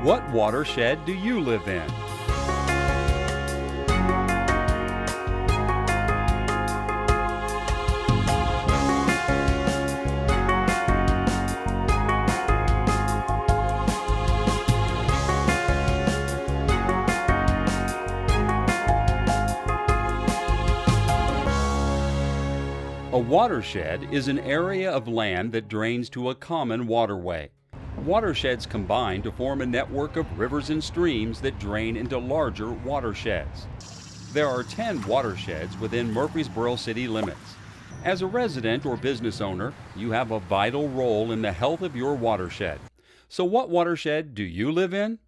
What watershed do you live in? A watershed is an area of land that drains to a common waterway. Watersheds combine to form a network of rivers and streams that drain into larger watersheds. There are 10 watersheds within Murfreesboro city limits. As a resident or business owner, you have a vital role in the health of your watershed. So what watershed do you live in?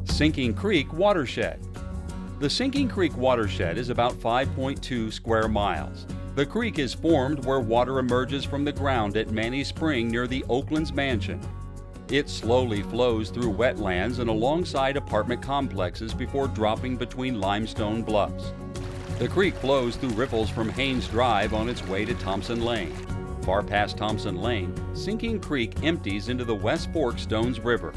Sinking Creek Watershed. The Sinking Creek Watershed is about 5.2 square miles. The creek is formed where water emerges from the ground at Manny Spring near the Oakland's Mansion. It slowly flows through wetlands and alongside apartment complexes before dropping between limestone bluffs. The creek flows through riffles from Haynes Drive on its way to Thompson Lane. Far past Thompson Lane, Sinking Creek empties into the West Fork Stones River.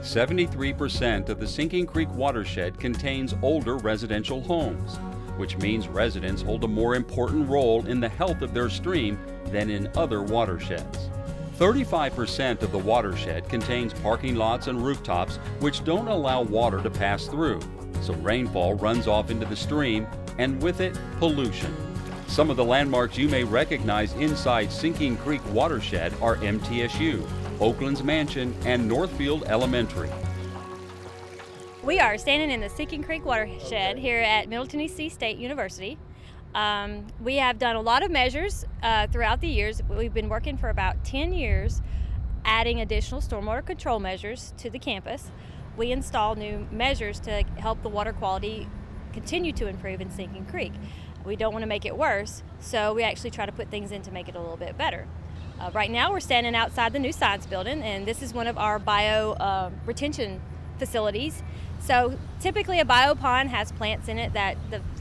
73% of the Sinking Creek watershed contains older residential homes, which means residents hold a more important role in the health of their stream than in other watersheds. 35% of the watershed contains parking lots and rooftops which don't allow water to pass through, so rainfall runs off into the stream, and with it, pollution. Some of the landmarks you may recognize inside Sinking Creek watershed are MTSU, Oakland's Mansion, and Northfield Elementary. We are standing in the Sinking Creek Watershed here at Middle Tennessee State University. We have done a lot of measures throughout the years. We've been working for about 10 years adding additional stormwater control measures to the campus. We install new measures to help the water quality continue to improve in Sinking Creek. We don't want to make it worse, so we actually try to put things in to make it a little bit better. Right now we're standing outside the new science building, and this is one of our bio retention facilities. So typically a biopond has plants in it that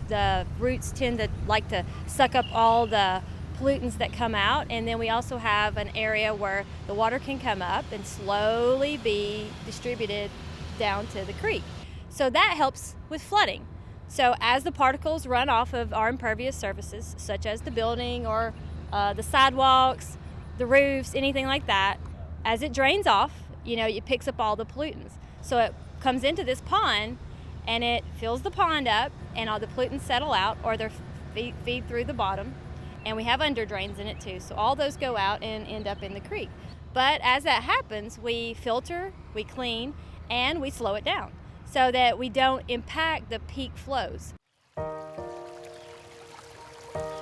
the roots tend to like to suck up all the pollutants that come out, and then we also have an area where the water can come up and slowly be distributed down to the creek. So that helps with flooding. So as the particles run off of our impervious surfaces, such as the building or the sidewalks, the roofs, anything like that, as it drains off, it picks up all the pollutants. So it comes into this pond and it fills the pond up, and all the pollutants settle out, or they feed through the bottom, and we have under drains in it too. So all those go out and end up in the creek. But as that happens, we filter, we clean, and we slow it down so that we don't impact the peak flows.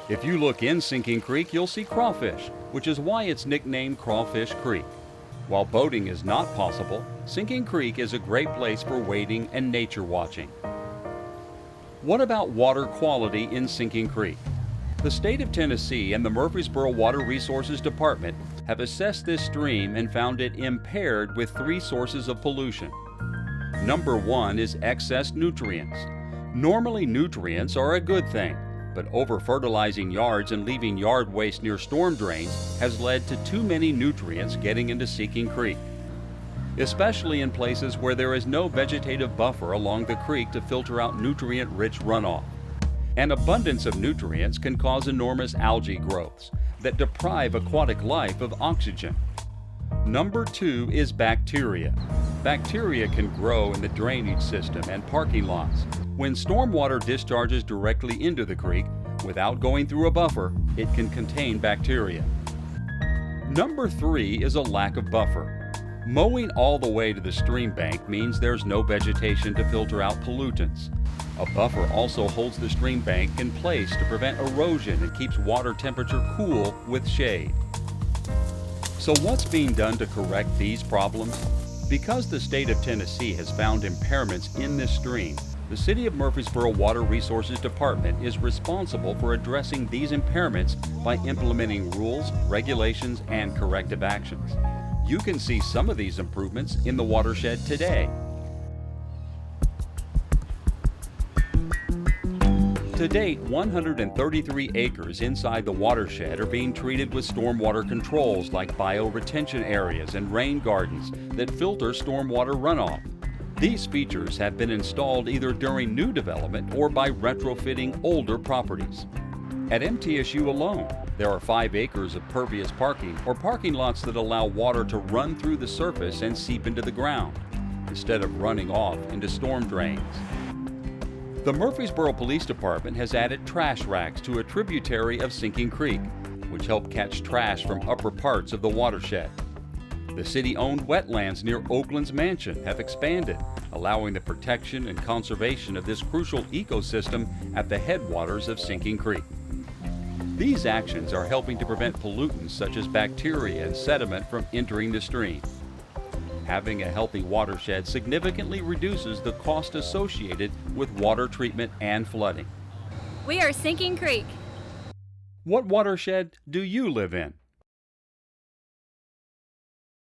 If you look in Sinking Creek, you'll see crawfish, which is why it's nicknamed Crawfish Creek. While boating is not possible, Sinking Creek is a great place for wading and nature watching. What about water quality in Sinking Creek? The state of Tennessee and the Murfreesboro Water Resources Department have assessed this stream and found it impaired with 3 sources of pollution. Number 1 is excess nutrients. Normally nutrients are a good thing, but over-fertilizing yards and leaving yard waste near storm drains has led to too many nutrients getting into Sinking Creek, especially in places where there is no vegetative buffer along the creek to filter out nutrient-rich runoff. An abundance of nutrients can cause enormous algae growths that deprive aquatic life of oxygen. Number 2 is bacteria. Bacteria can grow in the drainage system and parking lots. When stormwater discharges directly into the creek, without going through a buffer, it can contain bacteria. Number 3 is a lack of buffer. Mowing all the way to the stream bank means there's no vegetation to filter out pollutants. A buffer also holds the stream bank in place to prevent erosion and keeps water temperature cool with shade. So what's being done to correct these problems? Because the state of Tennessee has found impairments in this stream, the City of Murfreesboro Water Resources Department is responsible for addressing these impairments by implementing rules, regulations, and corrective actions. You can see some of these improvements in the watershed today. To date, 133 acres inside the watershed are being treated with stormwater controls like bioretention areas and rain gardens that filter stormwater runoff. These features have been installed either during new development or by retrofitting older properties. At MTSU alone, there are 5 acres of pervious parking or parking lots that allow water to run through the surface and seep into the ground, instead of running off into storm drains. The Murfreesboro Police Department has added trash racks to a tributary of Sinking Creek, which help catch trash from upper parts of the watershed. The city-owned wetlands near Oakland's mansion have expanded, allowing the protection and conservation of this crucial ecosystem at the headwaters of Sinking Creek. These actions are helping to prevent pollutants such as bacteria and sediment from entering the stream. Having a healthy watershed significantly reduces the cost associated with water treatment and flooding. We are Sinking Creek. What watershed do you live in?